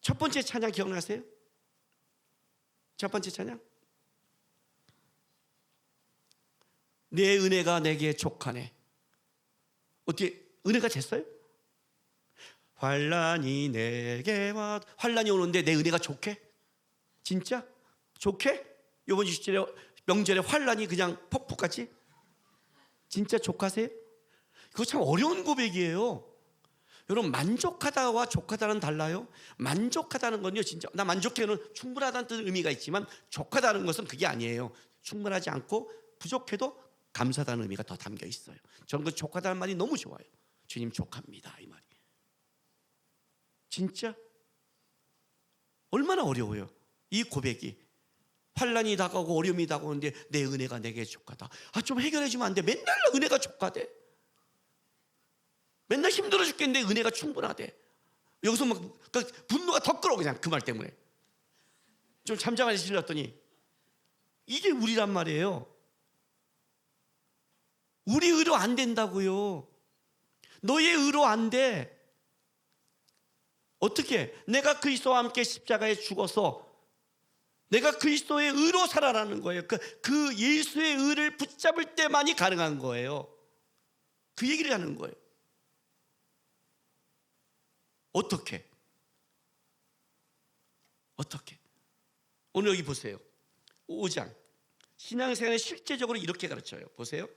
첫 번째 찬양 기억나세요? 첫 번째 찬양? 내 은혜가 내게 족하네. 어떻게 은혜가 됐어요? 환란이 내게 와. 환란이 오는데 내 은혜가 좋게? 진짜? 좋게? 이번 20절에 명절에 환란이 그냥 폭풍같이? 진짜 족하세요? 그거 참 어려운 고백이에요. 여러분, 만족하다와 족하다는 달라요. 만족하다는 건요, 진짜 나 만족해는 충분하다는 뜻의 의미가 있지만 족하다는 것은 그게 아니에요. 충분하지 않고 부족해도 감사하다는 의미가 더 담겨 있어요. 저는 그 족하다는 말이 너무 좋아요. 주님 족합니다, 이 말이. 진짜 얼마나 어려워요, 이 고백이. 환란이 다가오고 어려움이 다가오는데 내 은혜가 내게 족하다. 좀 해결해 주면 안 돼? 맨날 은혜가 족하대. 맨날 힘들어 죽겠는데 은혜가 충분하대. 여기서 막 분노가 더 끌어, 그냥 그 말 때문에. 좀 잠잠하게 질렀더니 이게 우리란 말이에요. 우리 의로 안 된다고요. 너의 의로 안 돼. 어떻게? 내가 그리스도와 함께 십자가에 죽어서 내가 그리스도의 의로 살아라는 거예요. 그 예수의 의를 붙잡을 때만이 가능한 거예요. 그 얘기를 하는 거예요. 어떻게? 오늘 여기 보세요. 5장 신앙생활을 실제적으로 이렇게 가르쳐요. 보세요.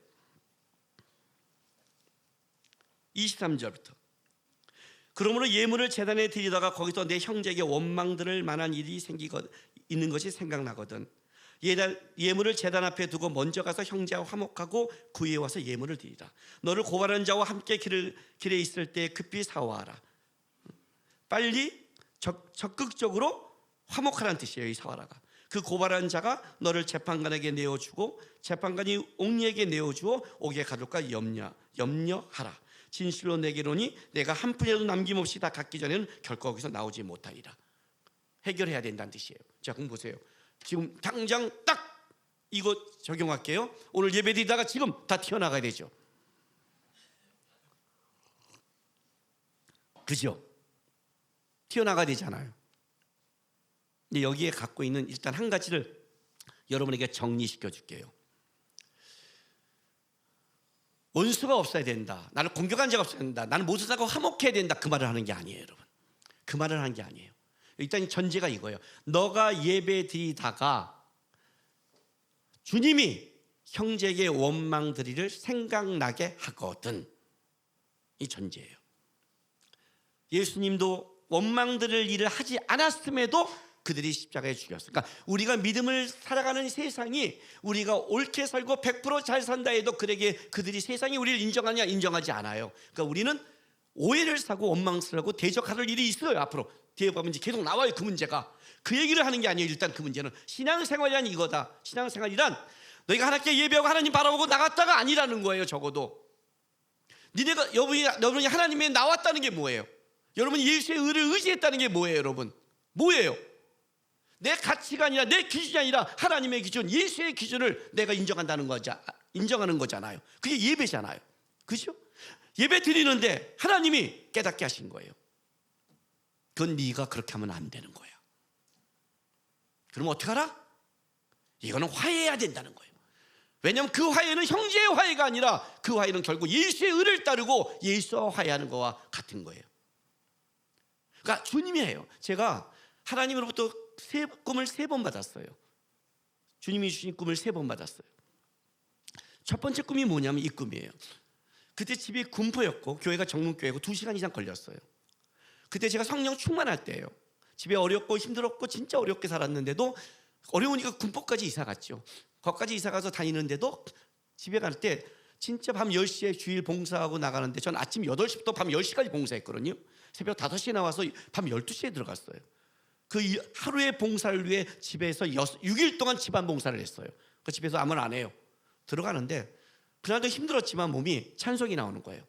23절부터 그러므로 예물을 제단에 드리다가 거기서 내 형제에게 원망 들을 만한 일이 있는 것이 생각나거든. 예물을 제단 앞에 두고 먼저 가서 형제와 화목하고 구에 와서 예물을 드리라. 너를 고발하는 자와 함께 길에 있을 때 급히 사화하라. 빨리 적극적으로 화목하라는 뜻이에요, 이 사화라가. 그 고발하는 자가 너를 재판관에게 내어주고 재판관이 옥리에게 내어주어 옥에 가둘까 염려하라. 진실로 내게 이르노니 내가 한 푼이라도 남김없이 다 갖기 전에는 결코 거기서 나오지 못하리라. 해결해야 된다는 뜻이에요. 자, 그럼 보세요. 지금 당장 딱 이거 적용할게요. 오늘 예배 드리다가 지금 다 튀어나가야 되죠. 그죠? 튀어나가야 되잖아요. 근데 여기에 갖고 있는 일단 한 가지를 여러분에게 정리시켜 줄게요. 원수가 없어야 된다. 나를 공격한 자가 없어야 된다. 나는 모두 다 화목해야 된다. 그 말을 하는 게 아니에요, 여러분. 그 말을 하는 게 아니에요. 일단 전제가 이거예요. 너가 예배 드리다가 주님이 형제에게 원망 드리를 생각나게 하거든. 이 전제예요. 예수님도 원망 드릴 일을 하지 않았음에도 그들이 십자가에 죽였어요. 그러니까 우리가 믿음을 살아가는 세상이 우리가 옳게 살고 100% 잘 산다 해도 그들이 세상이 우리를 인정하냐? 인정하지 않아요. 그러니까 우리는 오해를 사고 원망스러워 대적할 일이 있어요. 앞으로 뒤에 보면 이제 계속 나와요, 그 문제가. 그 얘기를 하는 게 아니에요. 일단 그 문제는 신앙생활이란 이거다. 신앙생활이란 너희가 하나님께 예배하고 하나님 바라보고 나갔다가 아니라는 거예요. 적어도 여러분이 하나님에 나왔다는 게 뭐예요? 여러분이 예수의 의를 의지했다는 게 뭐예요? 여러분 뭐예요? 내 가치가 아니라 내 기준이 아니라 하나님의 기준, 예수의 기준을 내가 인정하는 거잖아요. 그게 예배잖아요. 그죠? 예배 드리는데 하나님이 깨닫게 하신 거예요. 그건 네가 그렇게 하면 안 되는 거야. 그럼 어떻게 하라? 이거는 화해해야 된다는 거예요. 왜냐하면 그 화해는 형제의 화해가 아니라 그 화해는 결국 예수의 의를 따르고 예수와 화해하는 것과 같은 거예요. 그러니까 주님이에요. 제가 하나님으로부터 꿈을 3번 받았어요. 주님이 주신 꿈을 3번 받았어요. 첫 번째 꿈이 뭐냐면 이 꿈이에요. 그때 집이 군포였고 교회가 정문교회고 2시간 이상 걸렸어요. 그때 제가 성령 충만할 때예요. 집에 어렵고 힘들었고 진짜 어렵게 살았는데도 어려우니까 군포까지 이사 갔죠. 거기까지 이사 가서 다니는데도 집에 갈 때 진짜 밤 10시에 주일 봉사하고 나가는데 전 아침 8시부터 밤 10시까지 봉사했거든요. 새벽 5시에 나와서 밤 12시에 들어갔어요. 그 하루의 봉사를 위해 집에서 6일 동안 집안 봉사를 했어요. 그 집에서 아무나 안 해요. 들어가는데 그날도 힘들었지만 몸이 찬송이 나오는 거예요.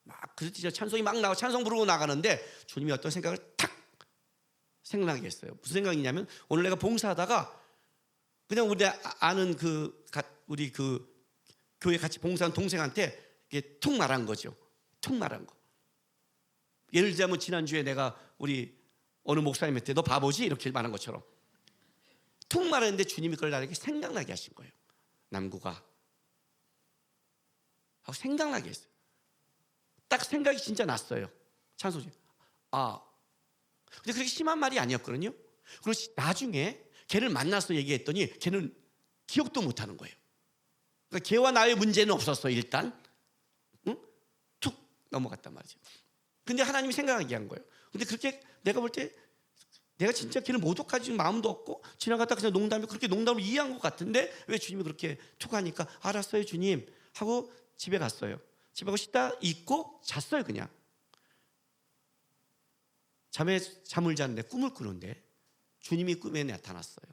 막 그래서 찬송이 막 나와 찬송 부르고 나가는데 주님이 어떤 생각을 탁 생각나게 했어요. 무슨 생각이냐면 오늘 내가 봉사하다가 그냥 우리 아는 우리 교회 같이 봉사한 동생한테 이게 툭 말한 거죠. 툭 말한 거. 예를 들자면 지난주에 내가 우리 어느 목사님한테 너 바보지? 이렇게 말한 것처럼 툭 말했는데 주님이 그걸 나에게 생각나게 하신 거예요. 남구가 하고 생각나게 했어요. 딱 생각이 진짜 났어요. 찬송지. 근데 그렇게 심한 말이 아니었거든요. 그리고 나중에 걔를 만나서 얘기했더니 걔는 기억도 못하는 거예요. 그러니까 걔와 나의 문제는 없었어 일단. 응? 툭 넘어갔단 말이죠. 근데 하나님이 생각하게 한 거예요. 근데 그렇게 내가 볼 때 내가 진짜 걔를 모독하지 마음도 없고 지나갔다 그냥 농담이 그렇게 농담을 이해한 것 같은데 왜 주님이 그렇게 툭 하니까 알았어요 주님 하고 집에 갔어요. 집에 가고 씻다 입고 잤어요. 그냥 잠을 자는데 꿈을 꾸는데 주님이 꿈에 나타났어요.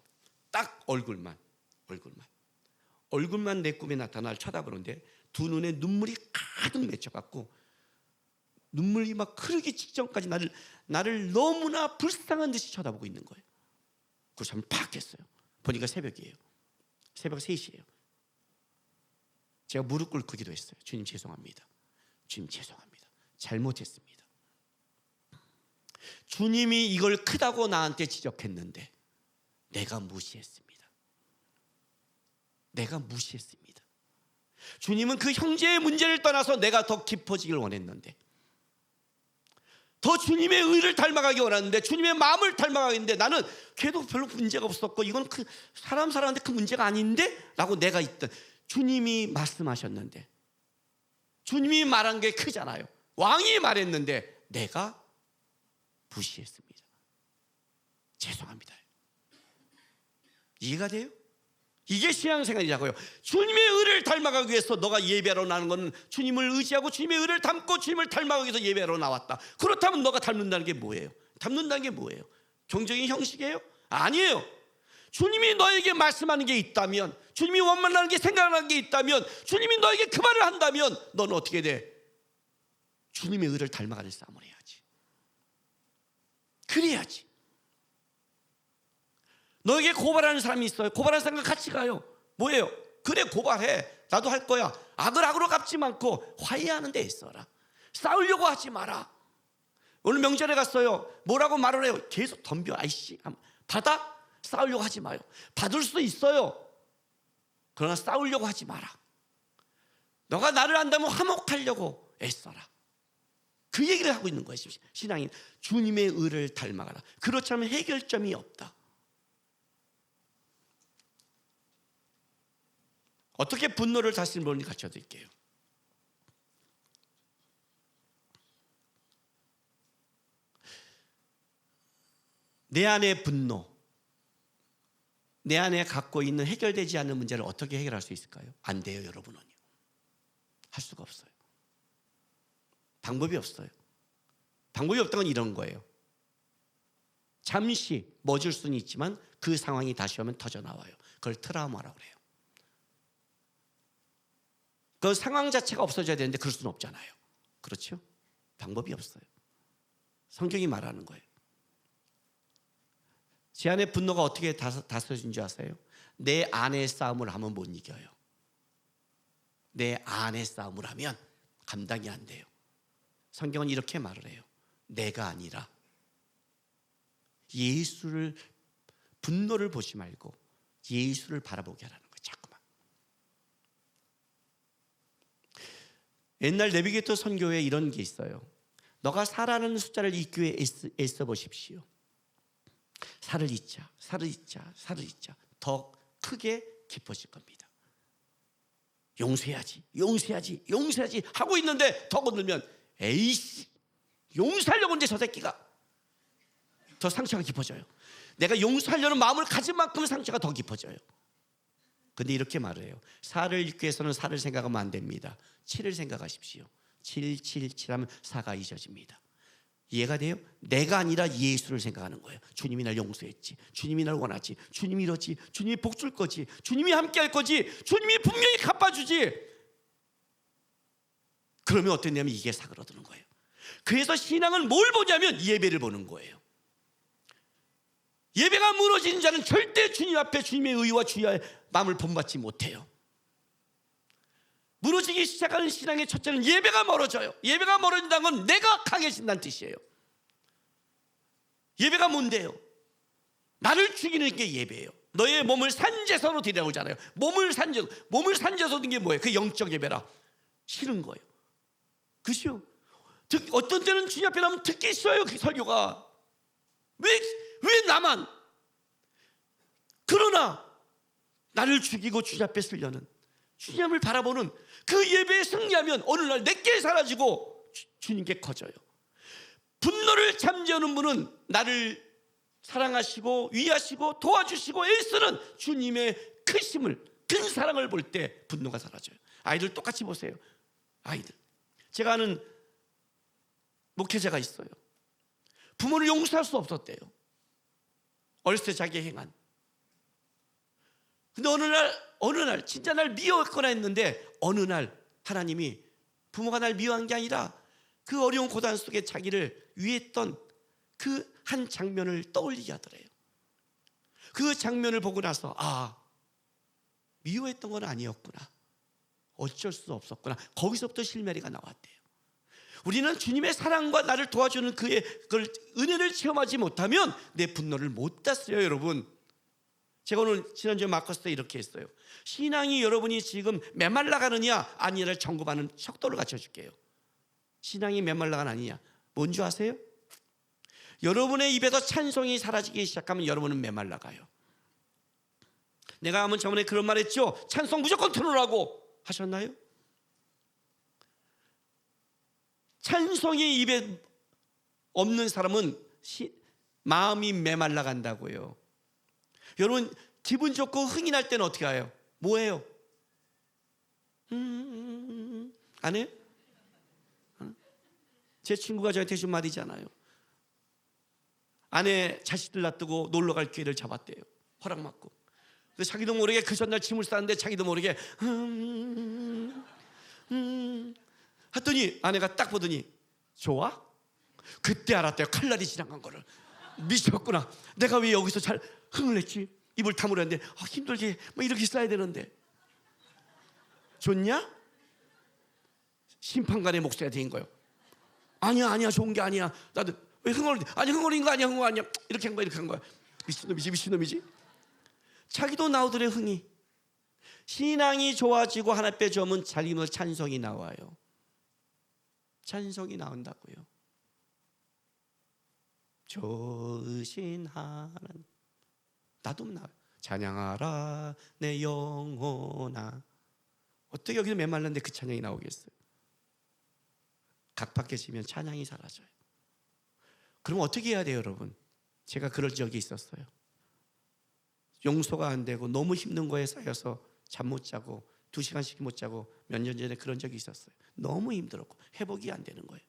딱 얼굴만 내 꿈에 나타나 쳐다보는데 두 눈에 눈물이 가득 맺혀갖고 눈물이 막 흐르기 직전까지 나를 너무나 불쌍한 듯이 쳐다보고 있는 거예요. 그래서 잠을 팍 깼어요. 보니까 새벽이에요. 새벽 3시예요. 제가 무릎 꿇고 기도했어요. 주님 죄송합니다. 주님 죄송합니다. 잘못했습니다. 주님이 이걸 크다고 나한테 지적했는데 내가 무시했습니다. 주님은 그 형제의 문제를 떠나서 내가 더 깊어지길 원했는데 더 주님의 의를 닮아가기 원하는데 주님의 마음을 닮아가겠는데 나는 걔도 별로 문제가 없었고 이건 사람한테 그 문제가 아닌데 라고 내가 있던 주님이 말씀하셨는데 주님이 말한 게 크잖아요. 왕이 말했는데 내가 무시했습니다. 죄송합니다. 이해가 돼요? 이게 신앙생활이라고요. 주님의 의를 닮아가기 위해서 너가 예배하러 나는 건 주님을 의지하고 주님의 의를 닮고 주님을 닮아가기 위해서 예배하러 나왔다. 그렇다면 너가 닮는다는 게 뭐예요? 닮는다는 게 뭐예요? 경적인 형식이에요? 아니에요. 주님이 너에게 말씀하는 게 있다면, 주님이 원만하는 게 생각나는 게 있다면, 주님이 너에게 그 말을 한다면 너는 어떻게 돼? 주님의 의를 닮아가는 싸움을 해야지. 그래야지. 너에게 고발하는 사람이 있어요. 고발하는 사람과 같이 가요. 뭐예요? 그래 고발해. 나도 할 거야. 악을 악으로 갚지 않고 화해하는 데 있어라. 싸우려고 하지 마라. 오늘 명절에 갔어요. 뭐라고 말을 해요? 계속 덤벼. 아이씨 받아? 싸우려고 하지 마요. 받을 수 있어요. 그러나 싸우려고 하지 마라. 너가 나를 안다면 화목하려고 애써라. 그 얘기를 하고 있는 거예요. 신앙인 주님의 의를 닮아가라. 그렇지 않으면 해결점이 없다. 어떻게 분노를 다스리는 법을 가르쳐 드릴게요. 내 안의 분노, 내 안에 갖고 있는 해결되지 않는 문제를 어떻게 해결할 수 있을까요? 안 돼요, 여러분은요. 할 수가 없어요. 방법이 없어요. 방법이 없다는 건 이런 거예요. 잠시 멎을 수는 있지만 그 상황이 다시 오면 터져 나와요. 그걸 트라우마라고 그래요. 그 상황 자체가 없어져야 되는데 그럴 수는 없잖아요. 그렇죠? 방법이 없어요. 성경이 말하는 거예요. 제 안의 분노가 어떻게 다스려진 줄 아세요? 내 안의 싸움을 하면 못 이겨요. 내 안의 싸움을 하면 감당이 안 돼요. 성경은 이렇게 말을 해요. 내가 아니라 예수를, 분노를 보지 말고 예수를 바라보게 하라는 거예요. 자꾸만 옛날 내비게이터 선교에 이런 게 있어요. 너가 4라는 숫자를 잊기 위해 애써 보십시오. 4를 잊자, 4를 잊자, 4를 잊자. 더 크게 깊어질 겁니다. 용서해야지, 용서해야지, 용서해야지 하고 있는데 더 건들면 에이씨, 용서하려고 이제 저 새끼가 더 상처가 깊어져요. 내가 용서하려는 마음을 가진 만큼 상처가 더 깊어져요. 근데 이렇게 말해요. 4를 잊기 위해서는 4를 생각하면 안 됩니다. 7을 생각하십시오. 7, 7, 7 하면 4가 잊어집니다. 이해가 돼요? 내가 아니라 예수를 생각하는 거예요. 주님이 날 용서했지, 주님이 날 원하지, 주님이 이러지, 주님이 복 줄 거지, 주님이 함께 할 거지, 주님이 분명히 갚아주지. 그러면 어땠냐면 이게 사그러드는 거예요. 그래서 신앙은 뭘 보냐면 예배를 보는 거예요. 예배가 무너지는 자는 절대 주님 앞에 주님의 의와 주의 마음을 본받지 못해요. 무너지기 시작하는 신앙의 첫째는 예배가 멀어져요. 예배가 멀어진다는 건 내가 강해진다는 뜻이에요. 예배가 뭔데요? 나를 죽이는 게 예배예요. 너의 몸을 산제사로 드리라고 하잖아요. 몸을 산제사로 드리는 게 뭐예요? 그 영적 예배라. 싫은 거예요. 그죠? 어떤 때는 주님 앞에 나면 듣기 싫어요. 그 설교가. 왜 나만? 그러나 나를 죽이고 주님 앞에 쓰려는, 주님을 바라보는 그 예배에 승리하면 어느 날 내게 사라지고 주님께 커져요. 분노를 잠재우는 분은 나를 사랑하시고 위하시고 도와주시고 애쓰는 주님의 크심을, 큰 사랑을 볼 때 분노가 사라져요. 아이들 똑같이 보세요. 아이들, 제가 아는 목회자가 있어요. 부모를 용서할 수 없었대요. 어렸을 때 자기 행한. 근데 어느 날 진짜 날 미워했거나 했는데 어느 날 하나님이 부모가 날 미워한 게 아니라 그 어려운 고단 속에 자기를 위했던 그 한 장면을 떠올리게 하더래요. 그 장면을 보고 나서 미워했던 건 아니었구나, 어쩔 수 없었구나, 거기서부터 실마리가 나왔대요. 우리는 주님의 사랑과 나를 도와주는 그의 은혜를 체험하지 못하면 내 분노를 못 다스려요. 여러분, 제가 오늘 지난주에 마커스 때 이렇게 했어요. 신앙이 여러분이 지금 메말라가느냐 아니냐를 점검하는 척도를 갖춰줄게요. 신앙이 메말라가 아니냐, 뭔지 아세요? 여러분의 입에서 찬송이 사라지기 시작하면 여러분은 메말라가요. 내가 한번 저번에 그런 말 했죠. 찬송 무조건 틀어라고 하셨나요? 찬송이 입에 없는 사람은 마음이 메말라 간다고요. 여러분, 기분 좋고 흥이 날 때는 어떻게 해요? 뭐예요? 안 해요? 제 친구가 저한테 준 말이잖아요. 아내 자식들 놔두고 놀러 갈 기회를 잡았대요. 허락받고. 그래서 자기도 모르게 그 전날 짐을 싸는데 자기도 모르게 했더니 아내가 딱 보더니 좋아? 그때 알았대요. 칼날이 지나간 거를. 미쳤구나. 내가 왜 여기서 잘 흥을 냈지? 입을 다물어야 하는데 힘들게 이렇게 써야 되는데. 좋냐? 심판관의 목소리가 된 거예요. 아니야 좋은 게 아니야. 나도 왜 흥얼거리? 아니 흥얼인 거 아니야, 흥얼 아니야. 이렇게 한 거야. 미친놈이지. 자기도 나오더래 흥이. 신앙이 좋아지고 하나 빼주면 자기 뭐 찬송이 나와요. 찬송이 나온다고요. 좋으신 하나님. 나도 나와요. 찬양하라 내 영혼아. 어떻게 여기서 메말랐는데 그 찬양이 나오겠어요? 각박해지면 찬양이 사라져요. 그럼 어떻게 해야 돼요, 여러분? 제가 그럴 적이 있었어요. 용서가 안 되고 너무 힘든 거에 쌓여서 잠 못 자고 2시간씩 못 자고 몇 년 전에 그런 적이 있었어요. 너무 힘들었고 회복이 안 되는 거예요.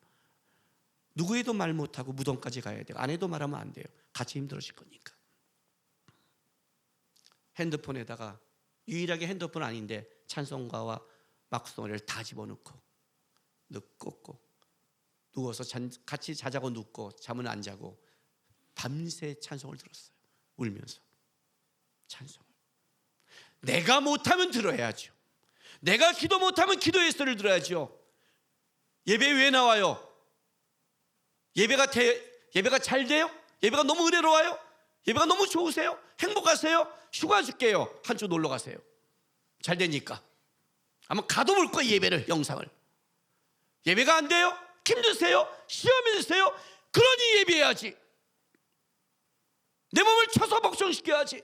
누구에도 말 못하고 무덤까지 가야 돼요. 아내도 말하면 안 돼요. 같이 힘들어질 거니까. 핸드폰에다가 유일하게 핸드폰 아닌데 찬송가와 막송을 다 집어넣고 꽂고 누워서 같이 자자고 눕고 잠은 안 자고 밤새 찬송을 들었어요. 울면서 찬송을. 내가 못하면 들어야죠. 내가 기도 못하면 기도의 소리를 들어야죠. 예배 왜 나와요? 예배가 잘 돼요? 예배가 너무 은혜로워요? 예배가 너무 좋으세요? 행복하세요? 휴가 줄게요. 한 주 놀러 가세요. 잘 되니까. 아마 가도 볼 거예요, 예배를, 영상을. 예배가 안 돼요? 힘드세요? 시험이 드세요? 그러니 예배해야지. 내 몸을 쳐서 복종시켜야지.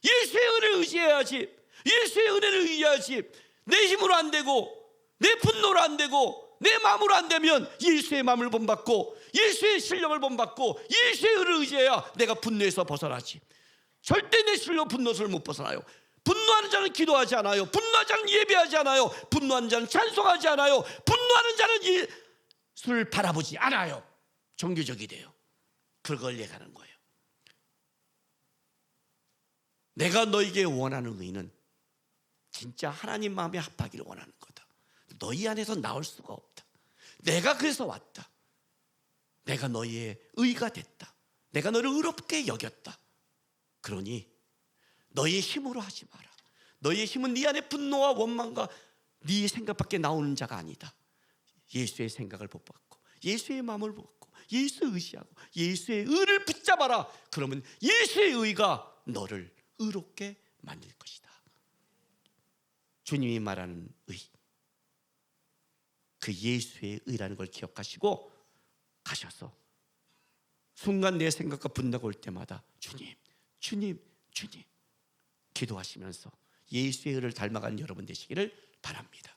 예수의 은혜를 의지해야지. 예수의 은혜를 의지해야지. 내 힘으로 안 되고 내 분노로 안 되고 내 마음으로 안 되면 예수의 마음을 본받고 예수의 실력을 본받고 예수의 은혜를 의지해야 내가 분노에서 벗어나지. 절대 내 실력 분노에서 못 벗어나요. 분노하는 자는 기도하지 않아요. 분노하는 자는 예배하지 않아요. 분노하는 자는 찬송하지 않아요. 분노하는 자는 예수를 바라보지 않아요. 종교적이 돼요. 그걸 얘기하는 거예요. 내가 너에게 원하는 의는 진짜 하나님 마음에 합하기를 원하는 거다. 너희 안에서 나올 수가 없다. 내가 그래서 왔다. 내가 너희의 의가 됐다. 내가 너를 의롭게 여겼다. 그러니 너희의 힘으로 하지 마라. 너희의 힘은 네 안에 분노와 원망과 네 생각밖에 나오는 자가 아니다. 예수의 생각을 본받고 예수의 마음을 본받고 예수의 의지하고 예수의 의를 붙잡아라. 그러면 예수의 의가 너를 의롭게 만들 것이다. 주님이 말하는 의, 그 예수의 의라는 걸 기억하시고 가셔서 순간 내 생각과 분노가 올 때마다 주님, 주님, 주님 기도하시면서 예수의 의를 닮아가는 여러분 되시기를 바랍니다.